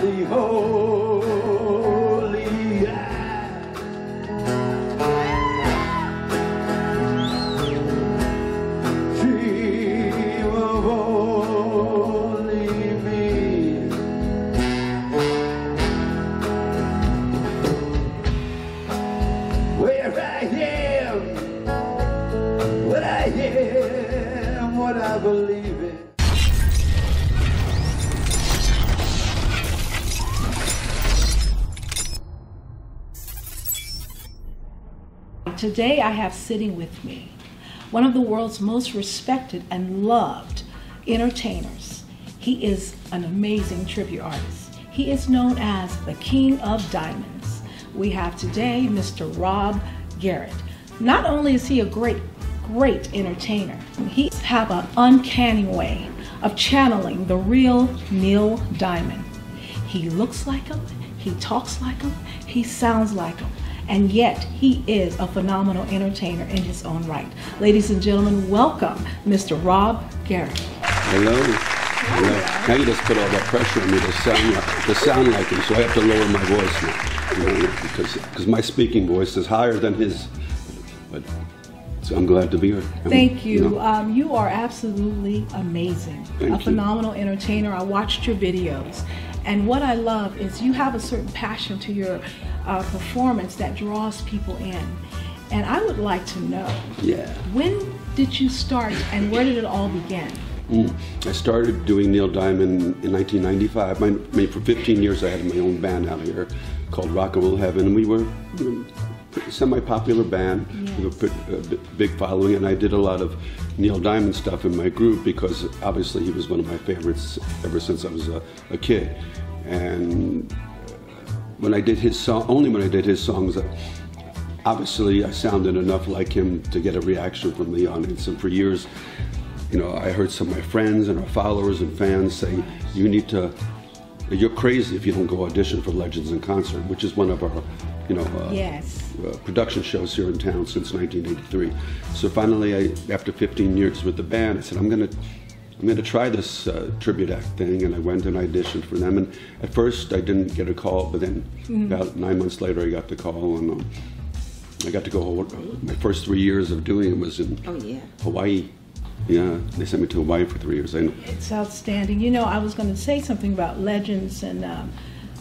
the holy eye. Dream of only me. Where I am, what I am, what I believe in. Today I have sitting with me one of the world's most respected and loved entertainers. He is an amazing tribute artist. He is known as the King of Diamonds. We have today Mr. Rob Garrett. Not only is he a great entertainer, he has an uncanny way of channeling the real Neil Diamond. He looks like him, he talks like him, he sounds like him. And yet, he is a phenomenal entertainer in his own right. Ladies and gentlemen, welcome Mr. Rob Garrett. Hello. Hello. Now you just put all that pressure on me to sound like him, so I have to lower my voice now, because my speaking voice is higher than his. But so I'm glad to be here. Thank you. You are absolutely amazing. Thank a phenomenal entertainer. I watched your videos. And what I love is you have a certain passion to your performance that draws people in. And I would like to know, when did you start and where did it all begin? I started doing Neil Diamond in 1995. I mean, for 15 years I had my own band out here called Rock and Roll Heaven. We were a semi-popular band with a big following, and I did a lot of Neil Diamond stuff in my group because obviously he was one of my favorites ever since I was a kid. And when I did his song, only when I did his songs, obviously I sounded enough like him to get a reaction from the audience. And for years, you know, I heard some of my friends and our followers and fans say, you're crazy if you don't go audition for Legends in Concert, which is one of our, production shows here in town since 1983. So finally, after 15 years with the band, I said, I'm gonna try this tribute act thing, and I went and auditioned for them. And at first, I didn't get a call, but then about 9 months later, I got the call, and I got to go. My first 3 years of doing it was in Hawaii. Yeah, they sent me to Hawaii for 3 years. I know. It's outstanding. You know, I was going to say something about Legends and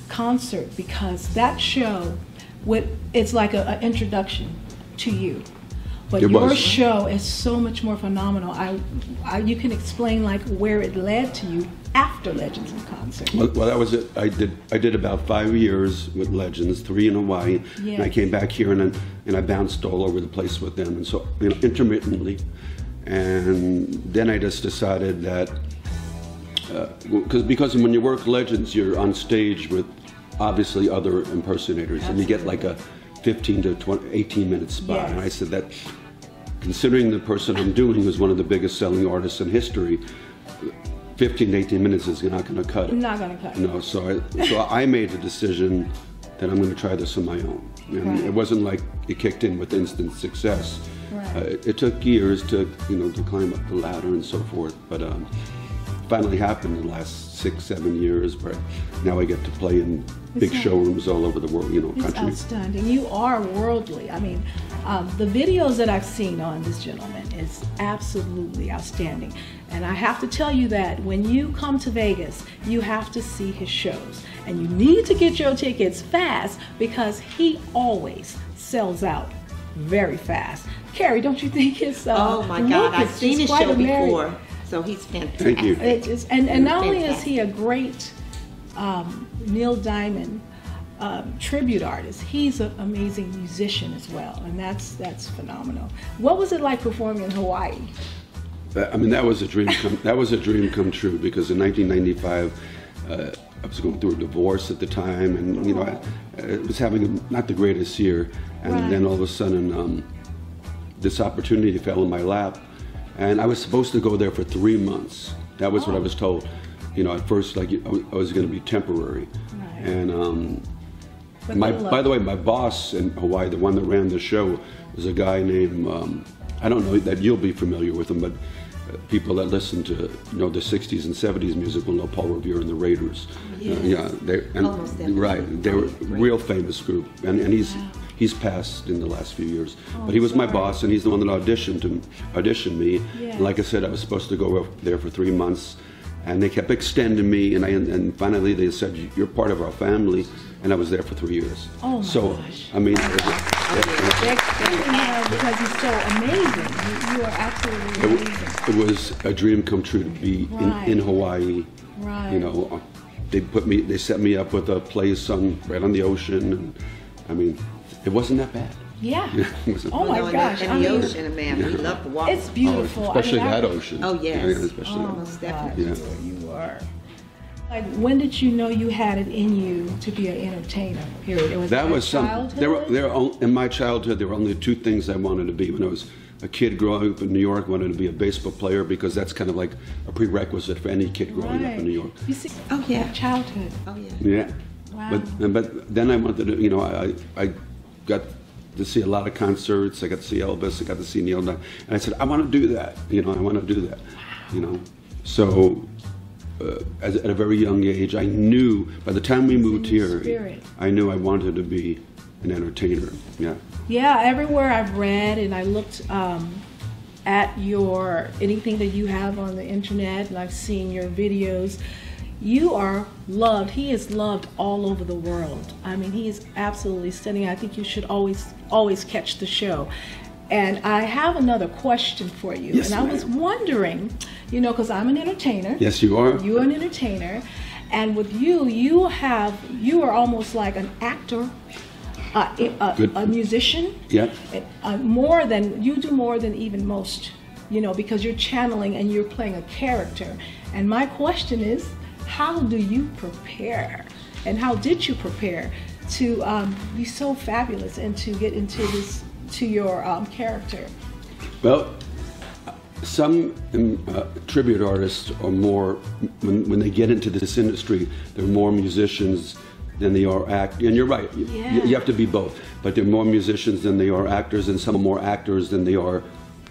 Concert, because that show, it's like an introduction to you. But your show is so much more phenomenal. You can explain like where it led to you after Legends in Concert. Well, that was it. I did about 5 years with Legends, 3 in Hawaii, and I came back here and I bounced all over the place with them, and so intermittently. And then I just decided that because when you work Legends, you're on stage with obviously other impersonators, and you get like a 15 to 18-minute spot. And I said that, considering the person I'm doing is one of the biggest selling artists in history, 15 to 18 minutes is not going to cut it. Not going to cut it. No, so I made the decision that I'm going to try this on my own. And it wasn't like it kicked in with instant success. It took years to climb up the ladder and so forth, but finally happened in the last 6-7 years, where now I get to play in big showrooms all over the world, country. It's outstanding. You are worldly. I mean, the videos that I've seen on this gentleman is absolutely outstanding. And I have to tell you that when you come to Vegas, you have to see his shows. And you need to get your tickets fast, because he always sells out very fast. Carrie, don't you think his oh my God, I've seen his show before, so he's fantastic. Thank you. And not only is he a great Neil Diamond tribute artist, he's an amazing musician as well, and that's phenomenal. What was it like performing in Hawaii? I mean, that was a dream come true, because in 1995 I was going through a divorce at the time, and I was having not the greatest year, and then all of a sudden this opportunity fell in my lap, and I was supposed to go there for 3 months. That was what I was told. At first, like, I was going to be temporary. And by the way, my boss in Hawaii, the one that ran the show, was a guy named I don't know that you'll be familiar with him, but people that listen to the 60s and 70s music will know Paul Revere and the Raiders. Yes. Almost definitely. Right. They were a real famous group, and he's passed in the last few years. Oh, but he was my sorry. boss, and he's the one that auditioned me. Yes. And like I said, I was supposed to go there for 3 months, and they kept extending me, and finally they said, "You're part of our family," and I was there for 3 years. Oh my gosh. I mean, because he's so amazing. You are absolutely amazing. it was a dream come true to be Right. in Hawaii. Right. You know, they set me up with a place right on the ocean, and I mean, it wasn't that bad. Yeah. It wasn't Oh my gosh. And the ocean, man, we love to walk. It's beautiful. Especially I mean, that ocean. Oh, yes. Yeah, especially that. Most definitely. God, you are. Like, when did you know you had it in you to be an entertainer? Period. It was That in was childhood? in my childhood, there were only two things I wanted to be. When I was a kid growing up in New York, I wanted to be a baseball player because that's kind of like a prerequisite for any kid growing up in New York. You see, Oh, yeah. childhood. Oh, yeah. Yeah. Wow. But then I wanted to, I got to see a lot of concerts. I got to see Elvis. I got to see Neil Diamond. And I said, I want to do that. I want to do that. So at a very young age, I knew, by the time we moved here, spirit. I knew I wanted to be an entertainer. Yeah. Yeah, everywhere I've read and I looked at anything that you have on the internet, and I've seen your videos, you are loved. He is loved all over the world. I mean, he is absolutely stunning. I think you should always catch the show. And I have another question for you. Yes, and I was wondering, because I'm an entertainer. Yes, you are. You're an entertainer. And with you are almost like an actor, a musician. Yeah. You do more than even most, because you're channeling and you're playing a character. And my question is, how do you prepare? And how did you prepare to be so fabulous and to get to your character? Well, some tribute artists are more, when they get into this industry, they're more musicians than they are actors. And you're right, you have to be both. But they're more musicians than they are actors, and some are more actors than they are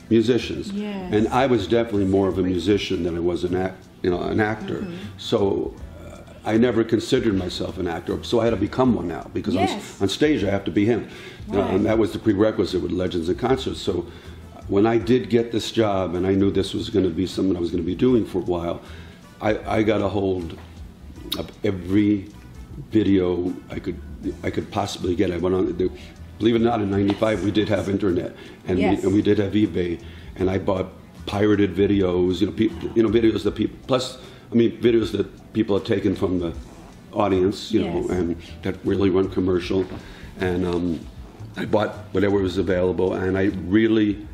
musicians. Yes. And I was definitely more of a musician than I was an actor. Mm-hmm. So I never considered myself an actor. So I had to become one now, because on stage I have to be him. Right. And that was the prerequisite with Legends and Concerts. So when I did get this job, and I knew this was going to be something I was going to be doing for a while, I got a hold of every video I could possibly get. I went on. Believe it or not, in '95 we did have internet, and we did have eBay, and I bought pirated videos. Videos that people videos that people had taken from the audience, and that really went commercial, and I bought whatever was available, and I really.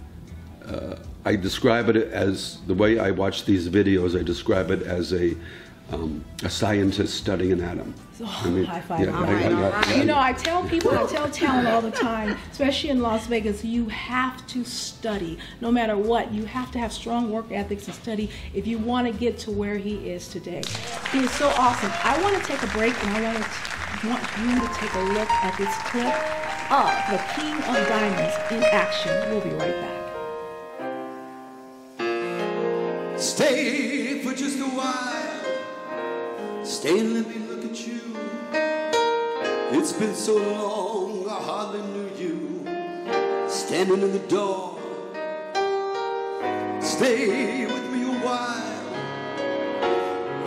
I describe it as, the way I watch these videos, I describe it as a scientist studying an atom. High five. Yeah, I tell people, I tell talent all the time, especially in Las Vegas, you have to study. No matter what, you have to have strong work ethics and study if you want to get to where he is today. He is so awesome. I want to take a break, and I want you to take a look at this clip of the King of Diamonds in action. We'll be right back. Stay for just a while. Stay and let me look at you. It's been so long, I hardly knew you. Standing in the door. Stay with me a while.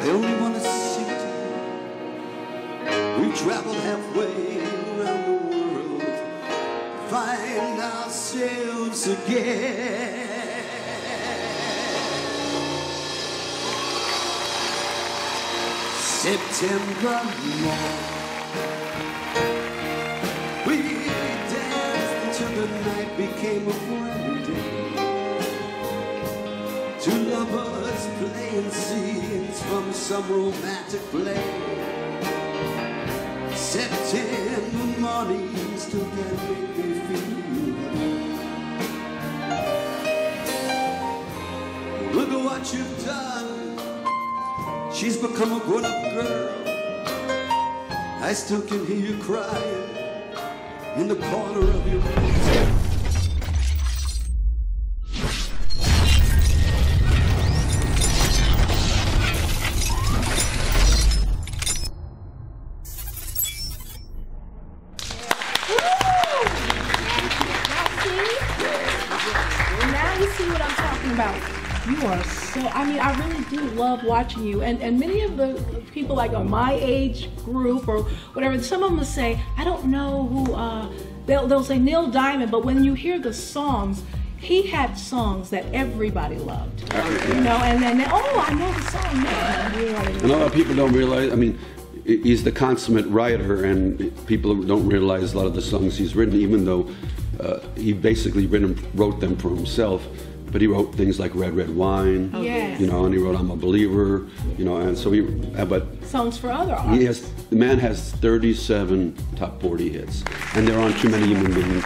I only want to sing to you. We traveled halfway around the world, find ourselves again. September morn, we danced until the night became a brand new day. Two lovers playing scenes from some romantic play. September morning still can make me feel. Look at what you've done. She's become a grown-up girl. I still can hear you crying in the corner of your room. really do love watching you. And many of the people like on my age group or whatever, some of them will say, I don't know who, they'll say Neil Diamond, but when you hear the songs, he had songs that everybody loved. You know, and then, oh, I know the song now. And a lot of people don't realize, I mean, he's the consummate writer, and people don't realize a lot of the songs he's written, even though he basically wrote them for himself. But he wrote things like Red, Red Wine, you know, and he wrote I'm a Believer, you know, and so but songs for other artists. The man has 37 top 40 hits, and there aren't too many human beings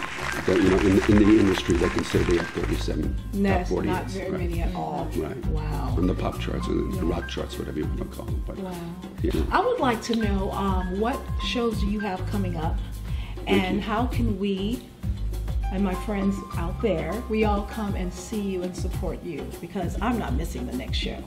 that, you know, in the industry that can say they have 37 top 40 not hits. very many at all. Right. Wow. On the pop charts and the rock charts, whatever you want to call them. But, wow. Yeah. I would like to know what shows do you have coming up, and how can we and my friends out there, we all come and see you and support you, because I'm not missing the next show.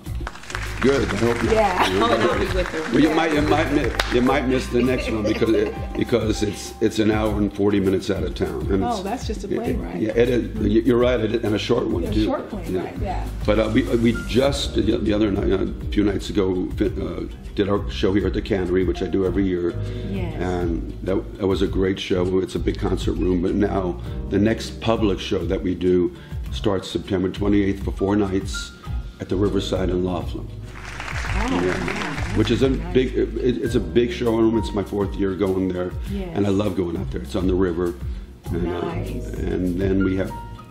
Good. I hope not. Yeah. I'll be with her. Well, you might miss the next one because it's an hour and 40 minutes out of town. And that's just a plane ride. Yeah, you're right, and a short one too. A short plane ride, yeah. But we just the other night, a few nights ago, did our show here at the Cannery, which I do every year. Yes. And that was a great show. It's a big concert room. But now the next public show that we do starts September 28th for 4 nights at the Riverside in Laughlin. Which is a big. It's a big showroom. It's my 4th year going there, and I love going out there. It's on the river, and, and then we have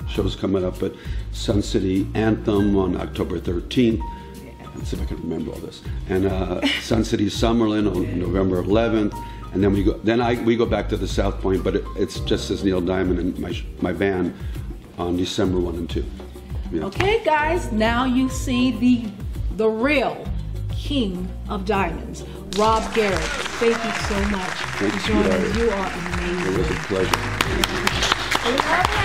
shows coming up at Sun City Anthem on October 13th. Let's see if I can remember all this. And Sun City Summerlin on November 11th, and then we go back to the South Point, but it's just as Neil Diamond and my band on December 1 and 2. Yeah. Okay, guys, now you see the real King of Diamonds, Rob Garrett. Thank you so much for joining us. You are amazing. It was a pleasure. We love you.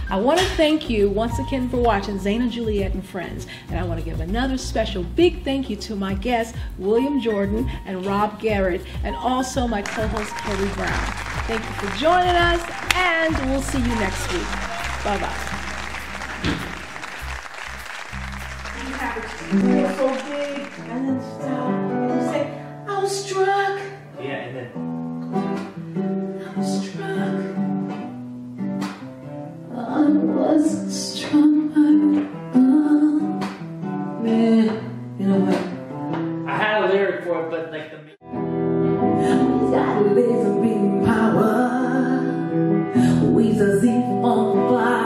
I want to thank you once again for watching Zane and Juliet and Friends. And I want to give another special big thank you to my guests, William Jordan and Rob Garrett, and also my co-host, Kelly Brown. Thank you for joining us, and we'll see you next week. Bye-bye. You were so big, and then stop. You say, I was struck. Yeah, and then I was struck. I was struck by man. You know what? I had a lyric for it, but like the Live in power. We the thief on fire.